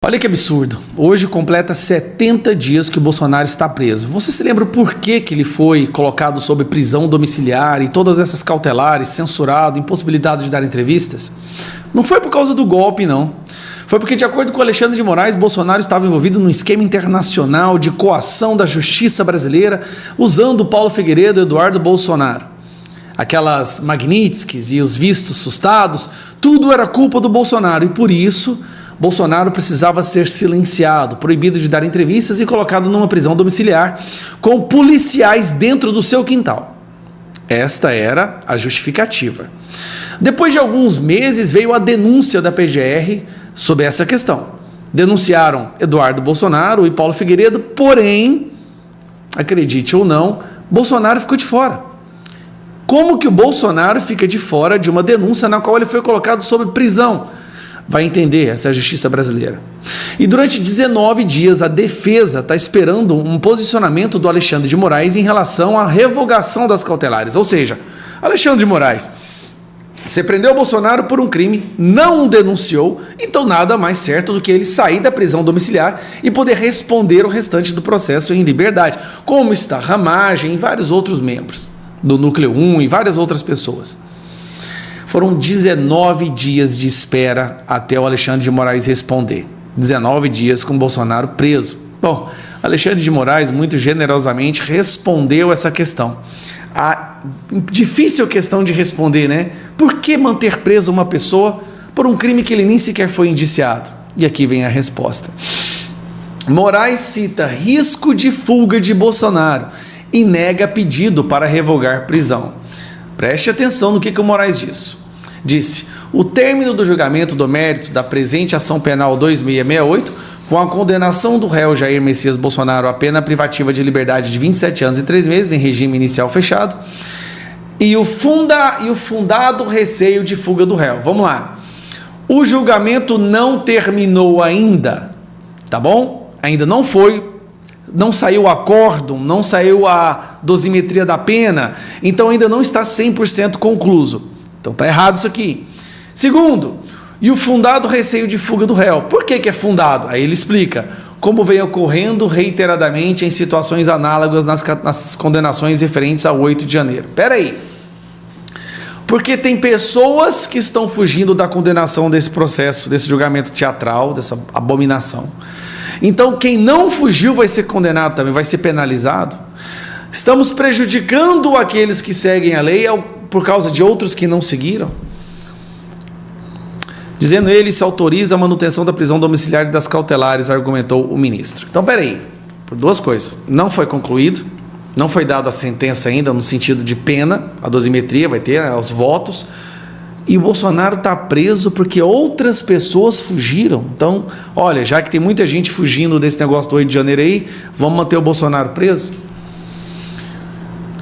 Olha que absurdo. Hoje completa 70 dias que o Bolsonaro está preso. Você se lembra por que ele foi colocado sob prisão domiciliar e todas essas cautelares, censurado, impossibilidade de dar entrevistas? Não foi por causa do golpe, não. Foi porque, de acordo com Alexandre de Moraes, Bolsonaro estava envolvido num esquema internacional de coação da justiça brasileira usando Paulo Figueiredo e Eduardo Bolsonaro. Aquelas Magnitsky e os vistos sustados, tudo era culpa do Bolsonaro e, por isso, Bolsonaro precisava ser silenciado, proibido de dar entrevistas e colocado numa prisão domiciliar com policiais dentro do seu quintal. Esta era a justificativa. Depois de alguns meses veio a denúncia da PGR sobre essa questão. Denunciaram Eduardo Bolsonaro e Paulo Figueiredo, porém, acredite ou não, Bolsonaro ficou de fora. Como que o Bolsonaro fica de fora de uma denúncia na qual ele foi colocado sob prisão? Vai entender, essa é a justiça brasileira. E durante 19 dias a defesa está esperando um posicionamento do Alexandre de Moraes em relação à revogação das cautelares. Ou seja, Alexandre de Moraes, você prendeu o Bolsonaro por um crime, não o denunciou, então nada mais certo do que ele sair da prisão domiciliar e poder responder o restante do processo em liberdade, como está Ramagem e vários outros membros do Núcleo 1 e várias outras pessoas. Foram 19 dias de espera até o Alexandre de Moraes responder. 19 dias com Bolsonaro preso. Bom, Alexandre de Moraes muito generosamente respondeu essa questão. A difícil questão de responder, né? Por que manter preso uma pessoa por um crime que ele nem sequer foi indiciado? E aqui vem a resposta. Moraes cita risco de fuga de Bolsonaro e nega pedido para revogar prisão. Preste atenção no que o Moraes disse. O término do julgamento do mérito da presente ação penal 2668, com a condenação do réu Jair Messias Bolsonaro à pena privativa de liberdade de 27 anos e 3 meses em regime inicial fechado, e o fundado receio de fuga do réu. Vamos lá. O julgamento não terminou ainda, tá bom? Ainda não saiu o acórdão, não saiu a dosimetria da pena, então ainda não está 100% concluso. Então está errado isso aqui. Segundo, e o fundado receio de fuga do réu. Por que é fundado? Aí ele explica, como vem ocorrendo reiteradamente em situações análogas nas condenações referentes a 8 de janeiro. Espera aí. Porque tem pessoas que estão fugindo da condenação desse processo, desse julgamento teatral, dessa abominação. Então, quem não fugiu vai ser condenado também, vai ser penalizado. Estamos prejudicando aqueles que seguem a lei por causa de outros que não seguiram. Dizendo ele, se autoriza a manutenção da prisão domiciliar e das cautelares, argumentou o ministro. Então, peraí, por duas coisas. Não foi concluído, não foi dada a sentença ainda no sentido de pena, a dosimetria vai ter, os votos. E o Bolsonaro está preso porque outras pessoas fugiram. Então, olha, já que tem muita gente fugindo desse negócio do 8 de janeiro aí, vamos manter o Bolsonaro preso?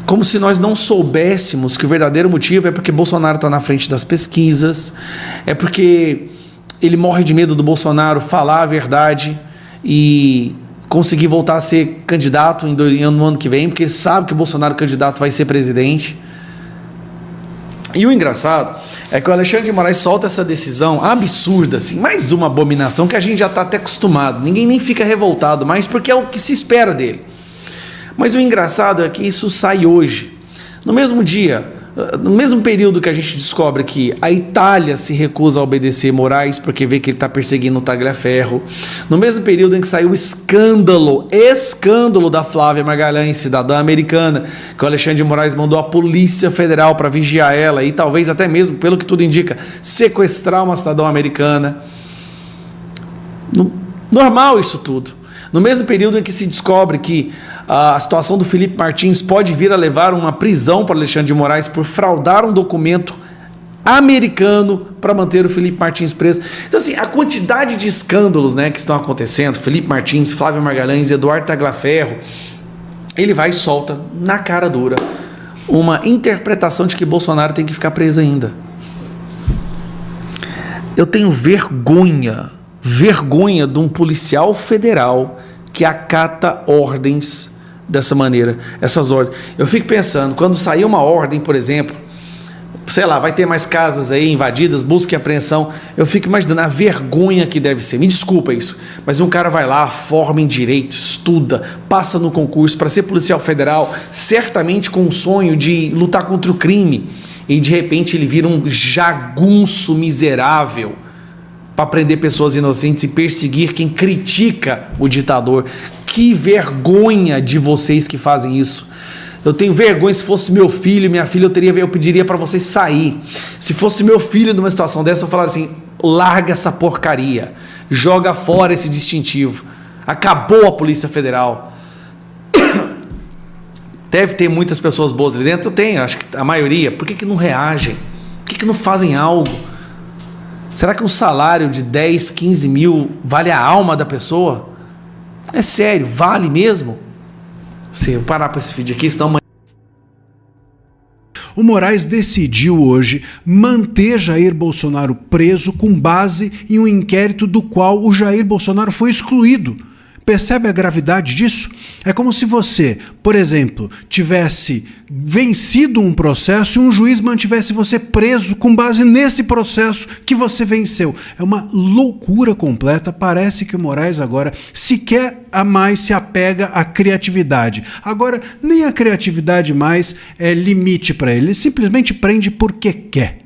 Como se nós não soubéssemos que o verdadeiro motivo é porque Bolsonaro está na frente das pesquisas, é porque ele morre de medo do Bolsonaro falar a verdade e conseguir voltar a ser candidato no ano que vem, porque ele sabe que o Bolsonaro candidato vai ser presidente. E o engraçado é que o Alexandre de Moraes solta essa decisão absurda, assim, mais uma abominação que a gente já está até acostumado, ninguém nem fica revoltado mais, porque é o que se espera dele. Mas o engraçado é que isso sai hoje, no mesmo dia, no mesmo período que a gente descobre que a Itália se recusa a obedecer Moraes porque vê que ele está perseguindo o Tagliaferro, no mesmo período em que saiu o escândalo da Flávia Magalhães, cidadã americana, que o Alexandre de Moraes mandou a Polícia Federal para vigiar ela e talvez até mesmo, pelo que tudo indica, sequestrar uma cidadã americana. Normal isso tudo. No mesmo período em que se descobre que a situação do Felipe Martins pode vir a levar uma prisão para Alexandre de Moraes por fraudar um documento americano para manter o Felipe Martins preso. Então, assim, a quantidade de escândalos, né, que estão acontecendo, Felipe Martins, Flávio Magalhães, Eduardo Tagliaferro, ele vai e solta na cara dura uma interpretação de que Bolsonaro tem que ficar preso ainda. Eu tenho vergonha de um policial federal que acata ordens dessa maneira, essas ordens. Eu fico pensando, quando sair uma ordem, por exemplo, sei lá, vai ter mais casas aí invadidas, busca e apreensão. Eu fico imaginando a vergonha que deve ser. Me desculpa isso, mas um cara vai lá, forma em direito, estuda, passa no concurso para ser policial federal, certamente com o sonho de lutar contra o crime, e de repente ele vira um jagunço miserável para prender pessoas inocentes e perseguir quem critica o ditador. Que vergonha de vocês que fazem isso. Eu tenho vergonha. Se fosse meu filho, minha filha, eu pediria para vocês sair. Se fosse meu filho numa situação dessa, eu falaria assim: larga essa porcaria, joga fora esse distintivo, acabou a Polícia Federal. Deve ter muitas pessoas boas ali dentro, eu tenho, acho que a maioria. Por que não reagem? Por que não fazem algo? Será que um salário de 10, 15 mil vale a alma da pessoa? É sério, vale mesmo? Se eu parar para esse vídeo aqui, senão... O Moraes decidiu hoje manter Jair Bolsonaro preso com base em um inquérito do qual o Jair Bolsonaro foi excluído. Percebe a gravidade disso? É como se você, por exemplo, tivesse vencido um processo e um juiz mantivesse você preso com base nesse processo que você venceu. É uma loucura completa. Parece que o Moraes agora sequer a mais se apega à criatividade. Agora, nem a criatividade mais é limite para ele. Ele simplesmente prende porque quer.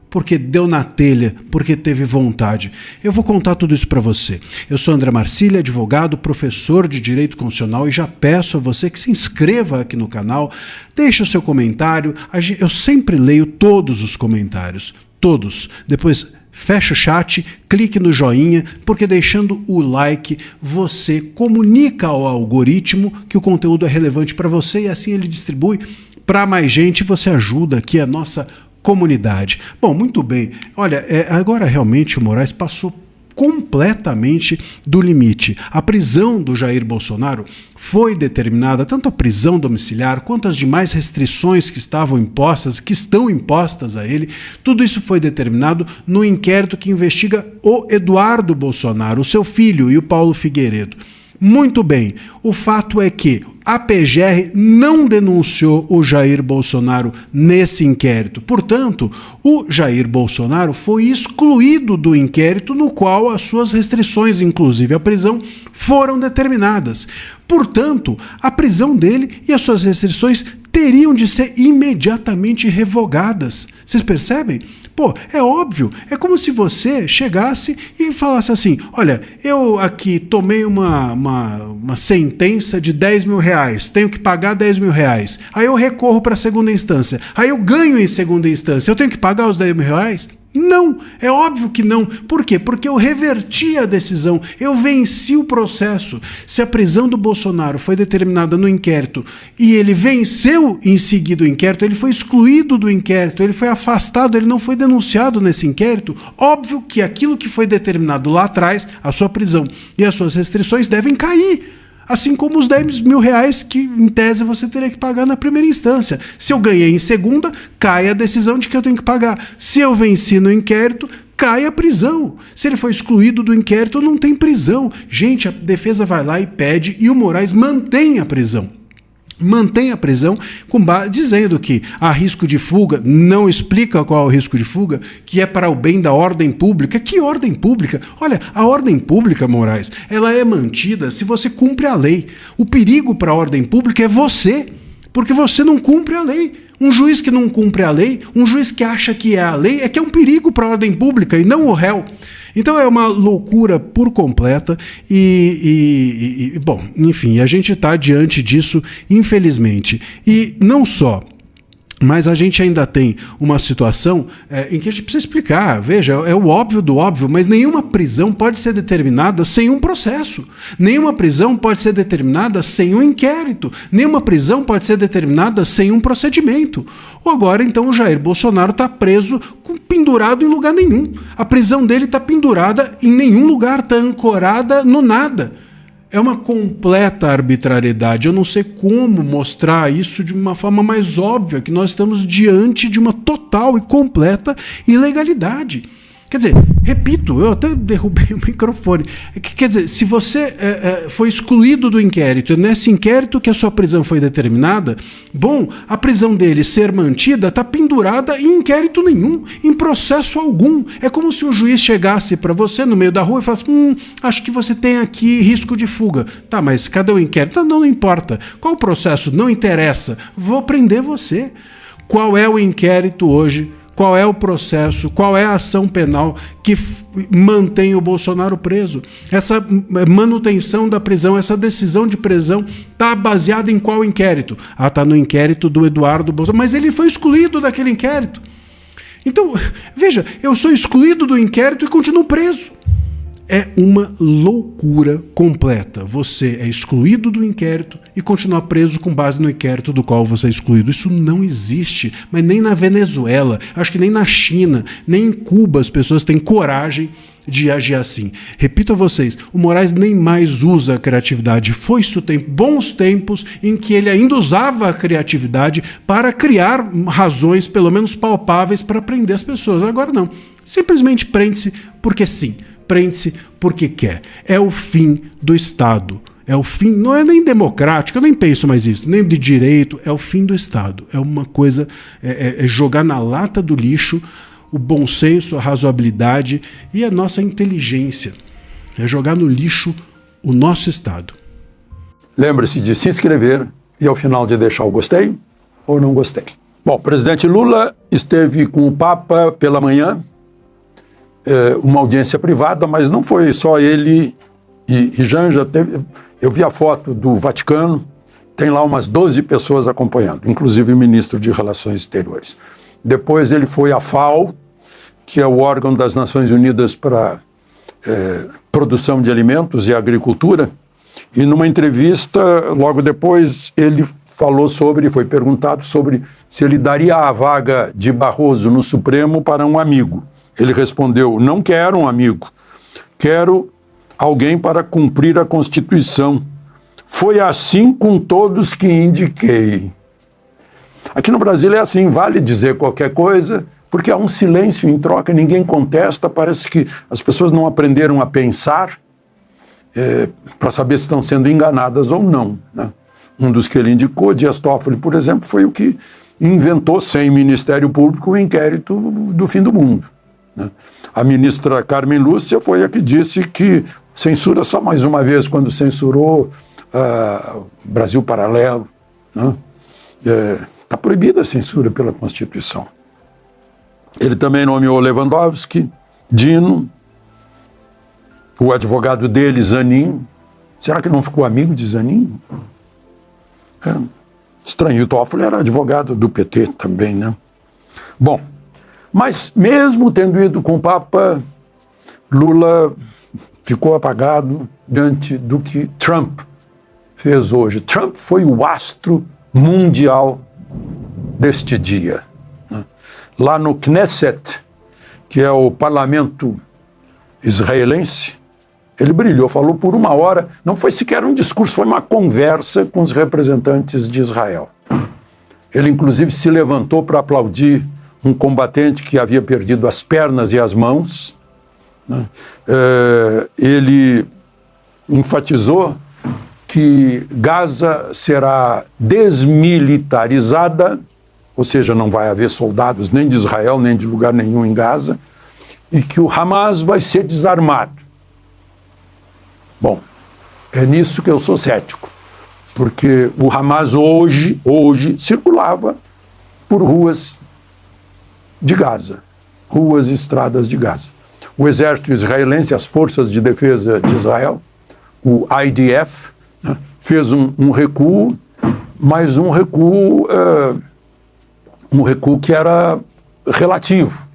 Porque deu na telha, porque teve vontade. Eu vou contar tudo isso para você. Eu sou André Marcília, advogado, professor de Direito Constitucional, e já peço a você que se inscreva aqui no canal, deixe o seu comentário. Eu sempre leio todos os comentários, todos. Depois fecha o chat, clique no joinha, porque deixando o like você comunica ao algoritmo que o conteúdo é relevante para você e assim ele distribui para mais gente e você ajuda aqui a nossa comunidade. Bom, muito bem. Olha, agora realmente o Moraes passou completamente do limite. A prisão do Jair Bolsonaro foi determinada, tanto a prisão domiciliar quanto as demais restrições que estavam impostas, que estão impostas a ele, tudo isso foi determinado no inquérito que investiga o Eduardo Bolsonaro, o seu filho, e o Paulo Figueiredo. Muito bem, o fato é que a PGR não denunciou o Jair Bolsonaro nesse inquérito. Portanto, o Jair Bolsonaro foi excluído do inquérito no qual as suas restrições, inclusive a prisão, foram determinadas. Portanto, a prisão dele e as suas restrições teriam de ser imediatamente revogadas. Vocês percebem? Pô, é óbvio, é como se você chegasse e falasse assim: olha, eu aqui tomei uma sentença de 10 mil reais, tenho que pagar 10 mil reais, aí eu recorro para a segunda instância, aí eu ganho em segunda instância, eu tenho que pagar os 10 mil reais? Não, é óbvio que não. Por quê? Porque eu reverti a decisão, eu venci o processo. Se a prisão do Bolsonaro foi determinada no inquérito e ele venceu em seguida o inquérito, ele foi excluído do inquérito, ele foi afastado, ele não foi denunciado nesse inquérito, óbvio que aquilo que foi determinado lá atrás, a sua prisão e as suas restrições devem cair. Assim como os 10 mil reais que, em tese, você teria que pagar na primeira instância. Se eu ganhei em segunda, cai a decisão de que eu tenho que pagar. Se eu venci no inquérito, cai a prisão. Se ele foi excluído do inquérito, não tem prisão. Gente, a defesa vai lá e pede, e o Moraes mantém a prisão. Mantém a prisão dizendo que há risco de fuga, não explica qual é o risco de fuga, que é para o bem da ordem pública. Que ordem pública? Olha, a ordem pública, Moraes, ela é mantida se você cumpre a lei. O perigo para a ordem pública é você, porque você não cumpre a lei. Um juiz que não cumpre a lei, um juiz que acha que é a lei, é que é um perigo para a ordem pública e não o réu. Então é uma loucura por completa bom, enfim, a gente está diante disso, infelizmente. E não só, mas a gente ainda tem uma situação em que a gente precisa explicar. Veja, é o óbvio do óbvio, mas nenhuma prisão pode ser determinada sem um processo. Nenhuma prisão pode ser determinada sem um inquérito. Nenhuma prisão pode ser determinada sem um procedimento. Ou agora, então, o Jair Bolsonaro está preso, pendurado em lugar nenhum. A prisão dele está pendurada em nenhum lugar, está ancorada no nada. É uma completa arbitrariedade. Eu não sei como mostrar isso de uma forma mais óbvia, que nós estamos diante de uma total e completa ilegalidade. Quer dizer, repito, eu até derrubei o microfone. Quer dizer, se você foi excluído do inquérito, é nesse inquérito que a sua prisão foi determinada, bom, a prisão dele ser mantida está pendurada em inquérito nenhum, em processo algum. É como se um juiz chegasse para você no meio da rua e falasse, acho que você tem aqui risco de fuga. Tá, mas cadê o inquérito? Não importa. Qual o processo? Não interessa. Vou prender você. Qual é o inquérito hoje? Qual é o processo, qual é a ação penal que mantém o Bolsonaro preso? Essa manutenção da prisão, essa decisão de prisão está baseada em qual inquérito? Está no inquérito do Eduardo Bolsonaro, mas ele foi excluído daquele inquérito. Então, veja, eu sou excluído do inquérito e continuo preso. É uma loucura completa. Você é excluído do inquérito e continua preso com base no inquérito do qual você é excluído. Isso não existe, mas nem na Venezuela, acho que nem na China, nem em Cuba as pessoas têm coragem de agir assim. Repito a vocês, o Moraes nem mais usa a criatividade. Foi-se bons tempos em que ele ainda usava a criatividade para criar razões, pelo menos palpáveis, para prender as pessoas. Agora não. Simplesmente prende-se porque sim. Prende-se porque quer. É o fim do Estado. É o fim, não é nem democrático, eu nem penso mais isso, nem de direito, é o fim do Estado. É uma coisa, é jogar na lata do lixo o bom senso, a razoabilidade e a nossa inteligência. É jogar no lixo o nosso Estado. Lembre-se de se inscrever e ao final de deixar o gostei ou não gostei. Bom, o presidente Lula esteve com o Papa pela manhã, uma audiência privada, mas não foi só ele e Janja. Eu vi a foto do Vaticano, tem lá umas 12 pessoas acompanhando, inclusive o ministro de Relações Exteriores. Depois ele foi à FAO, que é o órgão das Nações Unidas para Produção de Alimentos e Agricultura, e numa entrevista, logo depois, ele foi perguntado sobre se ele daria a vaga de Barroso no Supremo para um amigo. Ele respondeu, não quero um amigo, quero alguém para cumprir a Constituição. Foi assim com todos que indiquei. Aqui no Brasil é assim, vale dizer qualquer coisa, porque há um silêncio em troca, ninguém contesta, parece que as pessoas não aprenderam a pensar para saber se estão sendo enganadas ou não, né? Um dos que ele indicou, Dias Toffoli, por exemplo, foi o que inventou, sem Ministério Público, o inquérito do fim do mundo. A ministra Carmen Lúcia foi a que disse que censura só mais uma vez quando censurou Brasil Paralelo. Está proibida a censura pela Constituição. Ele também nomeou Lewandowski, Dino, o advogado dele, Zanin. Será que não ficou amigo de Zanin? Estranho, o Toffoli era advogado do PT também, né? Bom, mas mesmo tendo ido com o Papa, Lula ficou apagado diante do que Trump fez hoje. Trump foi o astro mundial deste dia. Lá no Knesset, que é o parlamento israelense, ele brilhou, falou por 1 hora, não foi sequer um discurso, foi uma conversa com os representantes de Israel. Ele inclusive se levantou para aplaudir um combatente que havia perdido as pernas e as mãos, né? Ele enfatizou que Gaza será desmilitarizada, ou seja, não vai haver soldados nem de Israel, nem de lugar nenhum em Gaza, e que o Hamas vai ser desarmado. Bom, é nisso que eu sou cético, porque o Hamas hoje circulava por ruas de Gaza, ruas e estradas de Gaza. O exército israelense, as forças de defesa de Israel, o IDF, né, fez um recuo, mas um recuo que era relativo,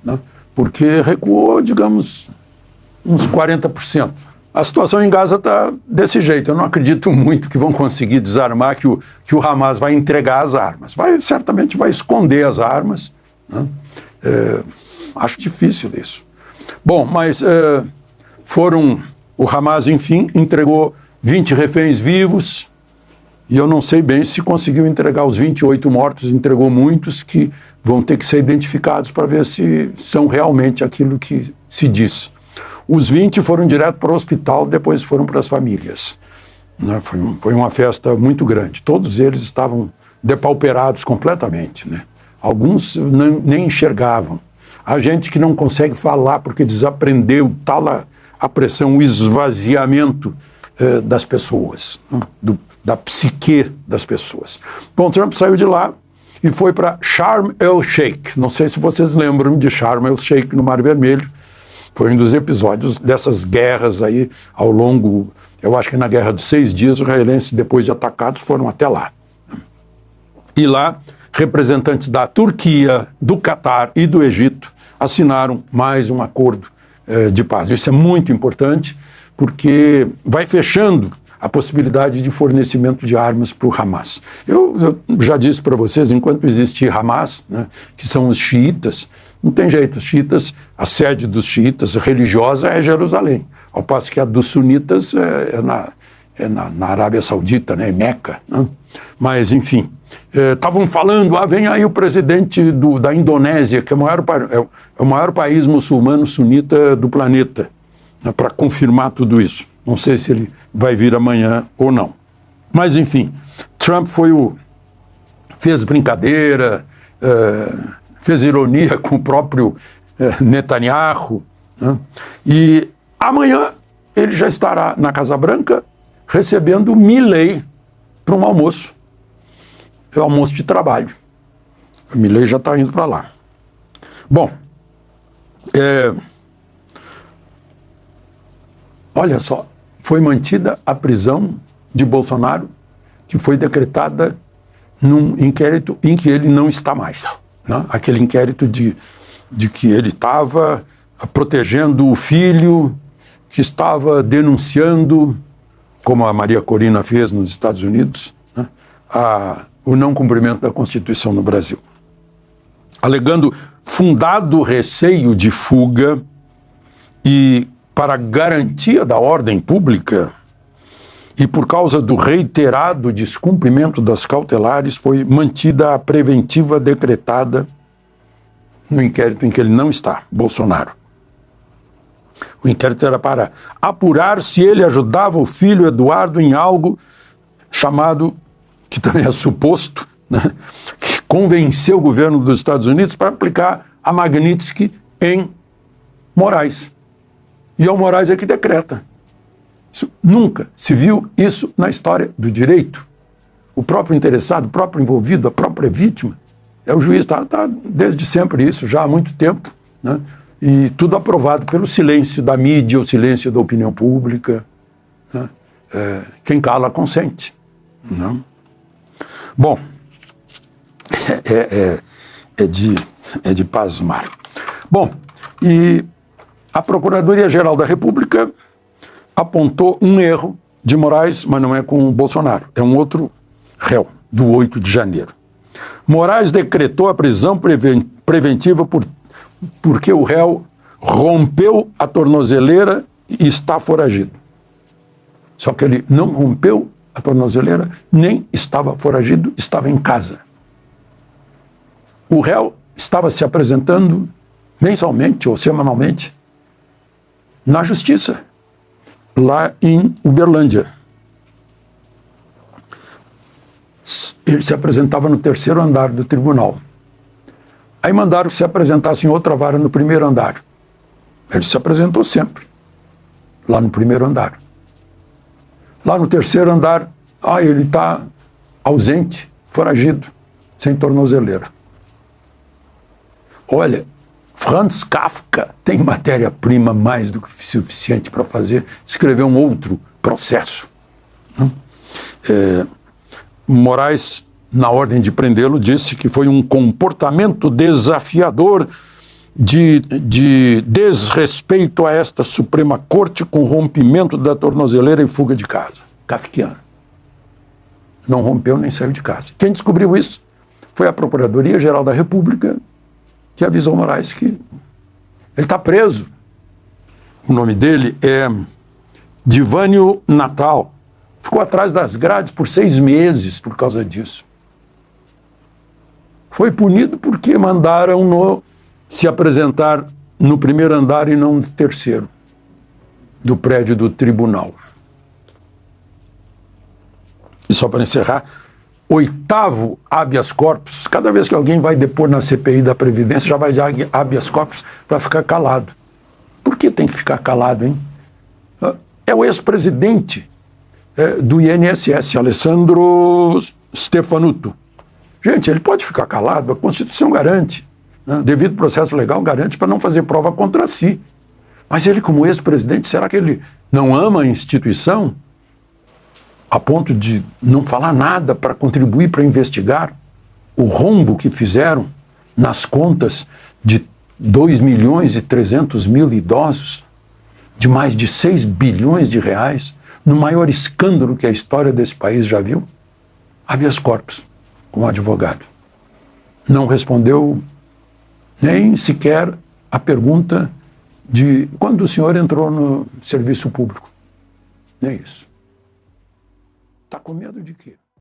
né, porque recuou, digamos, uns 40%. A situação em Gaza está desse jeito. Eu não acredito muito que vão conseguir desarmar, que o Hamas vai entregar as armas. Certamente vai esconder as armas, né? Acho difícil isso. Bom, mas o Hamas, enfim, entregou 20 reféns vivos E eu não sei bem se conseguiu entregar os 28 mortos, entregou muitos que vão ter que ser identificados para ver se são realmente aquilo que se diz. Os 20 foram direto para o hospital, depois foram para as famílias. Né? Foi uma festa muito grande. Todos eles estavam depauperados completamente. Né? Alguns nem enxergavam. Há gente que não consegue falar porque desaprendeu tal a pressão, o esvaziamento das pessoas, né? Da psique das pessoas. Bom, Trump saiu de lá e foi para Sharm el-Sheikh. Não sei se vocês lembram de Sharm el-Sheikh no Mar Vermelho. Foi um dos episódios dessas guerras aí ao longo, eu acho que na Guerra dos 6 Dias, os israelenses, depois de atacados, foram até lá. E lá, representantes da Turquia, do Catar e do Egito assinaram mais um acordo de paz. Isso é muito importante, porque vai fechando a possibilidade de fornecimento de armas para o Hamas. Eu já disse para vocês, enquanto existir Hamas, né, que são os xiitas, não tem jeito, os xiitas, a sede dos xiitas religiosa é Jerusalém, ao passo que a dos sunitas é na Arábia Saudita, né, Meca. Né? Mas, enfim, estavam falando, vem aí o presidente da Indonésia, que é o maior país muçulmano sunita do planeta, né, para confirmar tudo isso. Não sei se ele vai vir amanhã ou não. Mas, enfim, Trump fez brincadeira, fez ironia com o próprio Netanyahu, né? E amanhã ele já estará na Casa Branca recebendo Milley para um almoço. É um almoço de trabalho. O Milley já está indo para lá. Bom, olha só, foi mantida a prisão de Bolsonaro, que foi decretada num inquérito em que ele não está mais. Né? Aquele inquérito de que ele estava protegendo o filho, que estava denunciando, como a Maria Corina fez nos Estados Unidos, né? O não cumprimento da Constituição no Brasil. Alegando fundado receio de fuga e para garantia da ordem pública e por causa do reiterado descumprimento das cautelares, foi mantida a preventiva decretada no inquérito em que ele não está, Bolsonaro. O inquérito era para apurar se ele ajudava o filho Eduardo em algo chamado, que também é suposto, né, que convenceu o governo dos Estados Unidos para aplicar a Magnitsky em Moraes. E é o Moraes que decreta. Nunca se viu isso na história do direito. O próprio interessado, o próprio envolvido, a própria vítima, é o juiz, está desde sempre isso, já há muito tempo, né? E tudo aprovado pelo silêncio da mídia, o silêncio da opinião pública. Né? Quem cala, consente. Não? Bom, é de pasmar. Bom, e a Procuradoria-Geral da República apontou um erro de Moraes, mas não é com o Bolsonaro, é um outro réu, do 8 de janeiro. Moraes decretou a prisão preventiva porque o réu rompeu a tornozeleira e está foragido. Só que ele não rompeu a tornozeleira, nem estava foragido, estava em casa. O réu estava se apresentando mensalmente ou semanalmente na justiça, lá em Uberlândia. Ele se apresentava no 3º andar do tribunal. Aí mandaram que se apresentasse em outra vara no 1º andar. Ele se apresentou sempre, lá no 1º andar. Lá no 3º andar, ele está ausente, foragido, sem tornozeleira. Olha, Franz Kafka tem matéria-prima mais do que suficiente para escrever um outro processo. Moraes, na ordem de prendê-lo, disse que foi um comportamento desafiador de desrespeito a esta Suprema Corte com rompimento da tornozeleira e fuga de casa. Kafkiano. Não rompeu nem saiu de casa. Quem descobriu isso foi a Procuradoria-Geral da República, que avisou Moraes que ele está preso. O nome dele é Divânio Natal, ficou atrás das grades por 6 meses por causa disso. Foi punido porque mandaram se apresentar no primeiro andar e não no terceiro do prédio do tribunal. E só para encerrar, 8º habeas corpus, cada vez que alguém vai depor na CPI da Previdência, já vai de habeas corpus para ficar calado. Por que tem que ficar calado, hein? É o ex-presidente do INSS, Alessandro Stefanuto. Gente, ele pode ficar calado, a Constituição garante, né? Devido processo legal garante para não fazer prova contra si. Mas ele, como ex-presidente, será que ele não ama a instituição a ponto de não falar nada para contribuir para investigar o rombo que fizeram nas contas de 2.300.000 idosos, de mais de 6 bilhões de reais, no maior escândalo que a história desse país já viu? Habeas corpus, como advogado. Não respondeu nem sequer a pergunta de quando o senhor entrou no serviço público. Nem isso. Está com medo de quê?